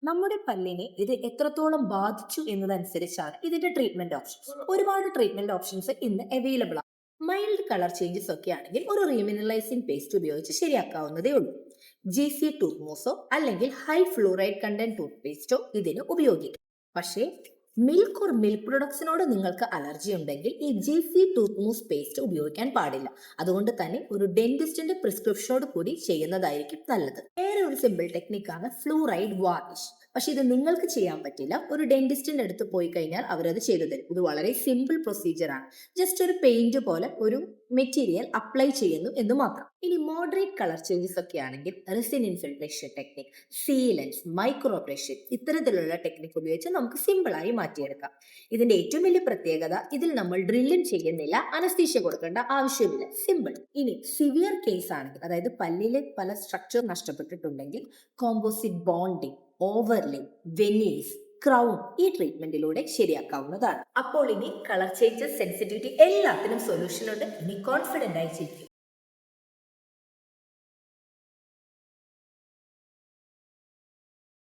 നമ്മുടെ പല്ലിനെ ഇത് എത്രത്തോളം ബാധിച്ചു എന്നതനുസരിച്ചാണ് ഇതിന്റെ ട്രീറ്റ്മെന്റ് ഓപ്ഷൻസ്. ഒരുപാട് ട്രീറ്റ്മെന്റ് ഓപ്ഷൻസ് ഇന്ന് അവൈലബിൾ ആണ്. മൈൽഡ് കളർ ചേഞ്ചസ് ഒക്കെ ആണെങ്കിൽ ഒരു റീമിനലൈസിംഗ് പേസ്റ്റ് ഉപയോഗിച്ച് ശരിയാക്കാവുന്നതേ ഉള്ളൂ. GC ടൂത്ത് മൂസോ അല്ലെങ്കിൽ ഹൈ ഫ്ലൂറൈഡ് കണ്ടന്റ് ടൂത്ത് പേസ്റ്റോ ഇതിന് ഉപയോഗിക്കാം. പക്ഷേ മിൽക്ക് ഓർ മിൽക്ക് പ്രൊഡക്ട്സിനോട് നിങ്ങൾക്ക് അലർജി ഉണ്ടെങ്കിൽ ഈ GC ടൂത്ത് മൂസ് പേസ്റ്റ് ഉപയോഗിക്കാൻ പാടില്ല. അതുകൊണ്ട് തന്നെ ഒരു ഡെന്റിസ്റ്റിന്റെ പ്രിസ്ക്രിപ്ഷനോട് കൂടി ചെയ്യുന്നതായിരിക്കും നല്ലത്. വേറെ ഒരു സിമ്പിൾ ടെക്നിക്കാണ് ഫ്ലൂറൈഡ് വാർണിഷ്. പക്ഷെ ഇത് നിങ്ങൾക്ക് ചെയ്യാൻ പറ്റില്ല. ഒരു ഡെന്റിസ്റ്റിന്റെ അടുത്ത് പോയി കഴിഞ്ഞാൽ അവരത് ചെയ്തു തരും. ഇത് വളരെ സിമ്പിൾ പ്രൊസീജിയർ ആണ്. ജസ്റ്റ് ഒരു പെയിന്റ് പോലെ ഒരു മെറ്റീരിയൽ അപ്ലൈ ചെയ്യുന്നു എന്ന് മാത്രം. ഇനി മോഡറേറ്റ് കളർ ചേഞ്ചസ് ഒക്കെ ആണെങ്കിൽ resin infiltration technique, sealants, micro brushing ഇത്തരത്തിലുള്ള ടെക്നിക് ഉപയോഗിച്ച് നമുക്ക് സിമ്പിൾ ആയി മാറ്റിയെടുക്കാം. ഇതിന്റെ ഏറ്റവും വലിയ പ്രത്യേകത ഇതിൽ നമ്മൾ ഡ്രില്ലും ചെയ്യുന്നില്ല, അനസ്തീഷ്യ കൊടുക്കേണ്ട ആവശ്യമില്ല, സിമ്പിൾ. ഇനി സിവിയർ കേസ് ആണെങ്കിൽ, അതായത് പല്ലിലെ പല സ്ട്രക്ചർ നഷ്ടപ്പെട്ടിട്ടുണ്ടെങ്കിൽ composite bonding, overlay, veneers, crown ഈ ട്രീറ്റ്മെന്റിലൂടെ ശരിയാക്കാവുന്നതാണ്. അപ്പോൾ ഇനി കളർ ചേഞ്ചസ്, സെൻസിറ്റിവിറ്റി എല്ലാത്തിനും സൊല്യൂഷൻ ഉണ്ട്. ഇനി കോൺഫിഡന്റ് ആയി ചെയ്യും.